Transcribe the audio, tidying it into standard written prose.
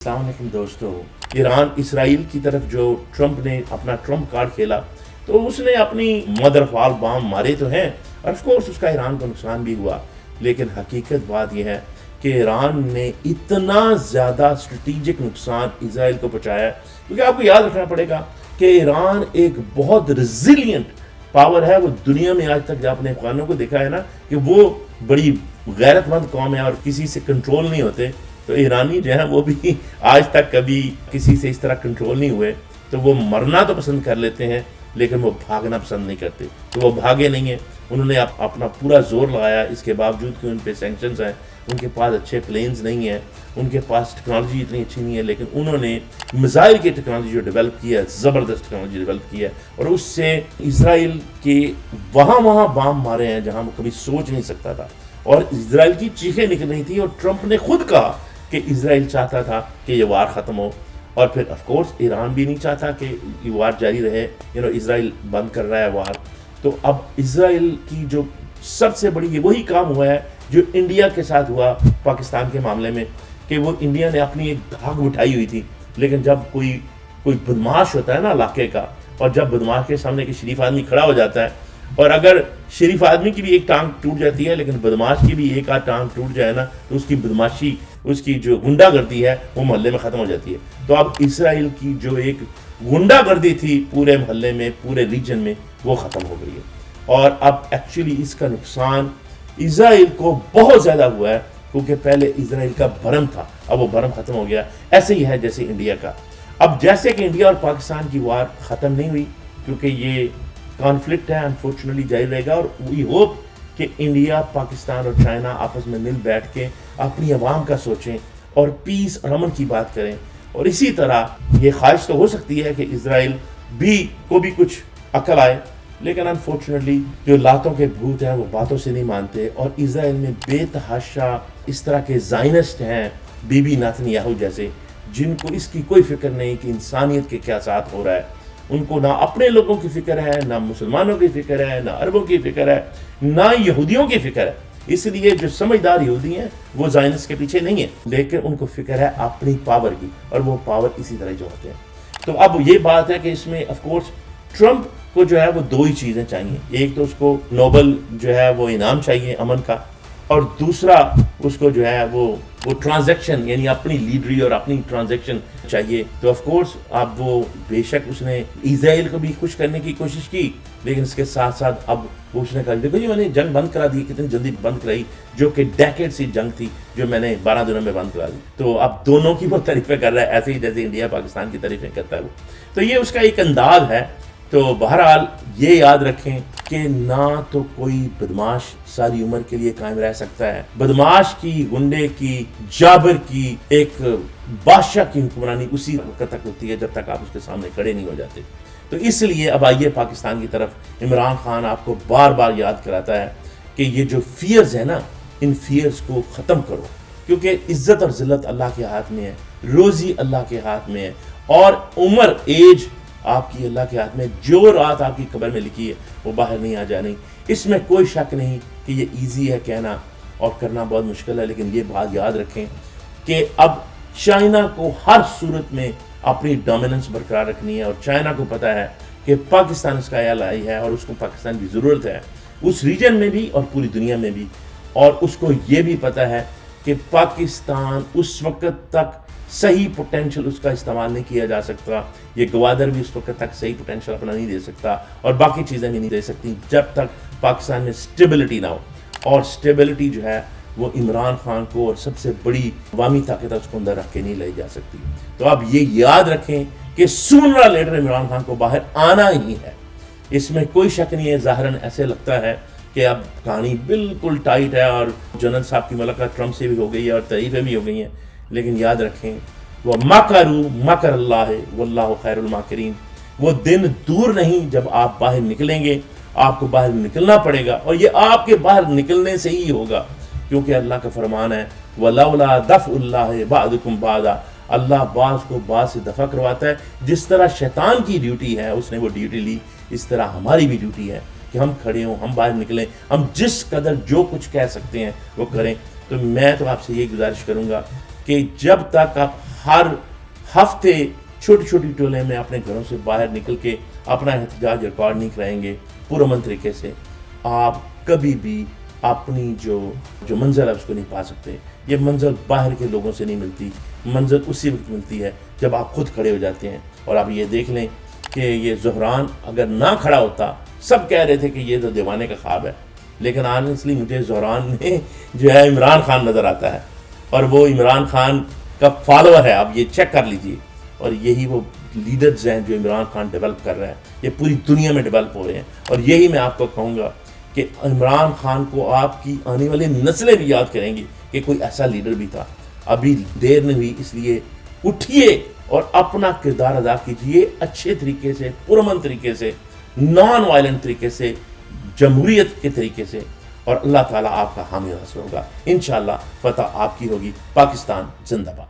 السلام علیکم دوستو، ایران اسرائیل کی طرف جو ٹرمپ نے اپنا ٹرمپ کارڈ کھیلا تو اس نے اپنی مدر فال بام مارے تو ہیں اور آف کورس اس کا ایران کو نقصان بھی ہوا، لیکن حقیقت بات یہ ہے کہ ایران نے اتنا زیادہ اسٹریٹجک نقصان اسرائیل کو پہنچایا ہے، کیونکہ آپ کو یاد رکھنا پڑے گا کہ ایران ایک بہت ریزیلینٹ پاور ہے۔ وہ دنیا میں آج تک آپ نے افغانوں کو دیکھا ہے نا کہ وہ بڑی غیرت مند قوم ہے اور کسی سے کنٹرول نہیں ہوتے، تو ایرانی جو ہیں وہ بھی آج تک کبھی کسی سے اس طرح کنٹرول نہیں ہوئے۔ تو وہ مرنا تو پسند کر لیتے ہیں لیکن وہ بھاگنا پسند نہیں کرتے، تو وہ بھاگے نہیں ہیں۔ انہوں نے اپنا پورا زور لگایا، اس کے باوجود کہ ان پہ سینکشنز ہیں، ان کے پاس اچھے پلینز نہیں ہیں، ان کے پاس ٹیکنالوجی اتنی اچھی نہیں ہے، لیکن انہوں نے میزائل کی ٹیکنالوجی جو ڈیولپ کی ہے، زبردست ٹیکنالوجی ڈیولپ کی ہے، اور اس سے اسرائیل کے وہاں بام مارے ہیں جہاں وہ کبھی سوچ نہیں سکتا تھا، اور اسرائیل کی چیخیں نکل رہی تھی۔ اور ٹرمپ نے خود کہا کہ اسرائیل چاہتا تھا کہ یہ وار ختم ہو، اور پھر آف کورس ایران بھی نہیں چاہتا کہ یہ وار جاری رہے، اسرائیل بند کر رہا ہے وار۔ تو اب اسرائیل کی جو سب سے بڑی وہی کام ہوا ہے جو انڈیا کے ساتھ ہوا پاکستان کے معاملے میں، کہ وہ انڈیا نے اپنی ایک دھاگ اٹھائی ہوئی تھی، لیکن جب کوئی بدماش ہوتا ہے نا علاقے کا، اور جب بدماش کے سامنے کہ شریف آدمی کھڑا ہو جاتا ہے، اور اگر شریف آدمی کی بھی ایک ٹانگ ٹوٹ جاتی ہے لیکن بدماش کی بھی ایک آدھ ٹانگ ٹوٹ جائے نا، تو اس کی بدماشی، اس کی جو غنڈہ گردی ہے وہ محلے میں ختم ہو جاتی ہے۔ تو اب اسرائیل کی جو ایک غنڈہ گردی تھی پورے محلے میں، پورے ریجن میں، وہ ختم ہو گئی ہے، اور اب ایکچولی اس کا نقصان اسرائیل کو بہت زیادہ ہوا ہے، کیونکہ پہلے اسرائیل کا بھرم تھا، اب وہ بھرم ختم ہو گیا۔ ایسے ہی ہے جیسے انڈیا کا، اب جیسے کہ انڈیا اور پاکستان کی وار ختم نہیں ہوئی، کیونکہ یہ کانفلکٹ ہے، انفارچونیٹلی جاری رہے گا، اور وی ہوپ کہ انڈیا، پاکستان اور چائنا آپس میں مل بیٹھ کے اپنی عوام کا سوچیں اور پیس اور امن کی بات کریں، اور اسی طرح یہ خواہش تو ہو سکتی ہے کہ اسرائیل کو بھی کچھ عقل آئے، لیکن انفارچونیٹلی جو لاتوں کے بھوت ہیں وہ باتوں سے نہیں مانتے، اور اسرائیل میں بے تحاشا اس طرح کے زائنسٹ ہیں، بی بی نتن یاہو جیسے، جن کو اس کی کوئی فکر نہیں کہ انسانیت کے کیا ساتھ ہو رہا ہے۔ ان کو نہ اپنے لوگوں کی فکر ہے، نہ مسلمانوں کی فکر ہے، نہ عربوں کی فکر ہے، نہ یہودیوں کی فکر ہے۔ اس لیے جو سمجھدار یہودی ہیں وہ زائنس کے پیچھے نہیں ہیں، لیکن ان کو فکر ہے اپنی پاور کی، اور وہ پاور اسی طرح جو ہوتے ہیں۔ تو اب یہ بات ہے کہ اس میں آف کورس ٹرمپ کو جو ہے وہ دو ہی چیزیں چاہیے، ایک تو اس کو نوبل جو ہے وہ انعام چاہیے امن کا، اور دوسرا اس کو جو ہے وہ ٹرانزیکشن، یعنی اپنی لیڈری اور اپنی ٹرانزیکشن چاہیے۔ تو آف کورس اب وہ بے شک اس نے اسرائیل کو بھی خوش کرنے کی کوشش کی، لیکن اس کے ساتھ ساتھ اب وہ اس نے کہا دیکھو جی میں نے جنگ بند کرا دی، کتنی جلدی بند کرائی، جو کہ ڈیکیڈ سی جنگ تھی جو میں نے 12 دنوں میں بند کرا دی۔ تو اب دونوں کی وہ تعریفیں کر رہا ہے، ایسے ہی جیسے انڈیا پاکستان کی تعریفیں کرتا ہے وہ۔ تو یہ اس کا ایک انداز ہے۔ تو بہرحال یہ یاد رکھیں کہ نہ تو کوئی بدماش ساری عمر کے لیے قائم رہ سکتا ہے، بدماش کی، گنڈے کی، جابر کی، ایک بادشاہ کی حکمرانی اسی وقت تک ہوتی ہے جب تک آپ اس کے سامنے کھڑے نہیں ہو جاتے۔ تو اس لیے اب آئیے پاکستان کی طرف، عمران خان آپ کو بار بار یاد کراتا ہے کہ یہ جو فیئرز ہیں نا، ان فیئرز کو ختم کرو، کیونکہ عزت اور ذلت اللہ کے ہاتھ میں ہے، روزی اللہ کے ہاتھ میں ہے، اور عمر، ایج آپ کی اللہ کے ہاتھ میں۔ جو رات آپ کی قبر میں لکھی ہے وہ باہر نہیں آ جانی، اس میں کوئی شک نہیں کہ یہ ایزی ہے کہنا اور کرنا بہت مشکل ہے، لیکن یہ بات یاد رکھیں کہ اب چائنا کو ہر صورت میں اپنی ڈومیننس برقرار رکھنی ہے، اور چائنا کو پتہ ہے کہ پاکستان اس کا ایلائی ہے اور اس کو پاکستان کی ضرورت ہے، اس ریجن میں بھی اور پوری دنیا میں بھی، اور اس کو یہ بھی پتہ ہے کہ پاکستان اس وقت تک صحیح پوٹینشل اس کا استعمال نہیں کیا جا سکتا، یہ گوادر بھی اس وقت تک صحیح پوٹینشل اپنا نہیں دے سکتا، اور باقی چیزیں بھی نہیں دے سکتی جب تک پاکستان میں سٹیبلٹی نہ ہو، اور سٹیبلٹی جو ہے وہ عمران خان کو اور سب سے بڑی عوامی طاقت اس کو اندر رکھ کے نہیں لائی جا سکتی۔ تو اب یہ یاد رکھیں کہ سونرا لیڈر عمران خان کو باہر آنا ہی ہے، اس میں کوئی شک نہیں ہے۔ ظاہراً ایسے لگتا ہے کہ اب کہانی بالکل ٹائٹ ہے، اور جنرل صاحب کی ملاقات ٹرمپ سے بھی ہو گئی ہے اور تعریفیں بھی ہو گئی ہیں، لیکن یاد رکھیں وہ مکروا مکر اللہ واللہ خیر الماکرین، وہ دن دور نہیں جب آپ باہر نکلیں گے، آپ کو باہر نکلنا پڑے گا، اور یہ آپ کے باہر نکلنے سے ہی ہوگا، کیونکہ اللہ کا فرمان ہے وَلَوْلَا دَفْعُ اللَّهِ بَعْضُكُمْ بَعْضًا، اللہ بعض کو بعض سے دفع کرواتا ہے۔ جس طرح شیطان کی ڈیوٹی ہے، اس نے وہ ڈیوٹی لی، اس طرح ہماری بھی ڈیوٹی ہے کہ ہم کھڑے ہوں، ہم باہر نکلیں، ہم جس قدر جو کچھ کہہ سکتے ہیں وہ کریں۔ تو میں تو آپ سے یہ گزارش کروں گا کہ جب تک آپ ہر ہفتے چھوٹی چھوٹی ٹولے میں اپنے گھروں سے باہر نکل کے اپنا احتجاج ریکارڈ نہیں کرائیں گے پرامن طریقے سے، آپ کبھی بھی اپنی جو منزل ہے اس کو نہیں پا سکتے۔ یہ منزل باہر کے لوگوں سے نہیں ملتی، منزل اسی وقت ملتی ہے جب آپ خود کھڑے ہو جاتے ہیں۔ اور آپ یہ دیکھ لیں کہ یہ زہران اگر نہ کھڑا ہوتا، سب کہہ رہے تھے کہ یہ تو دیوانے کا خواب ہے، لیکن آنیسٹلی مجھے زہران میں جو ہے عمران خان نظر آتا ہے، اور وہ عمران خان کا فالوور ہے، آپ یہ چیک کر لیجئے۔ اور یہی وہ لیڈرز ہیں جو عمران خان ڈیولپ کر رہا ہے، یہ پوری دنیا میں ڈیولپ ہو رہے ہیں۔ اور یہی میں آپ کو کہوں گا کہ عمران خان کو آپ کی آنے والی نسلیں بھی یاد کریں گی کہ کوئی ایسا لیڈر بھی تھا۔ ابھی دیر نہیں ہوئی، اس لیے اٹھیے اور اپنا کردار ادا کیجیے اچھے طریقے سے، پرامن طریقے سے، نان وائلنٹ طریقے سے، جمہوریت کے طریقے سے، اور اللہ تعالیٰ آپ کا حامی ناصر ہوگا۔ انشاءاللہ فتح آپ کی ہوگی۔ پاکستان زندہ باد۔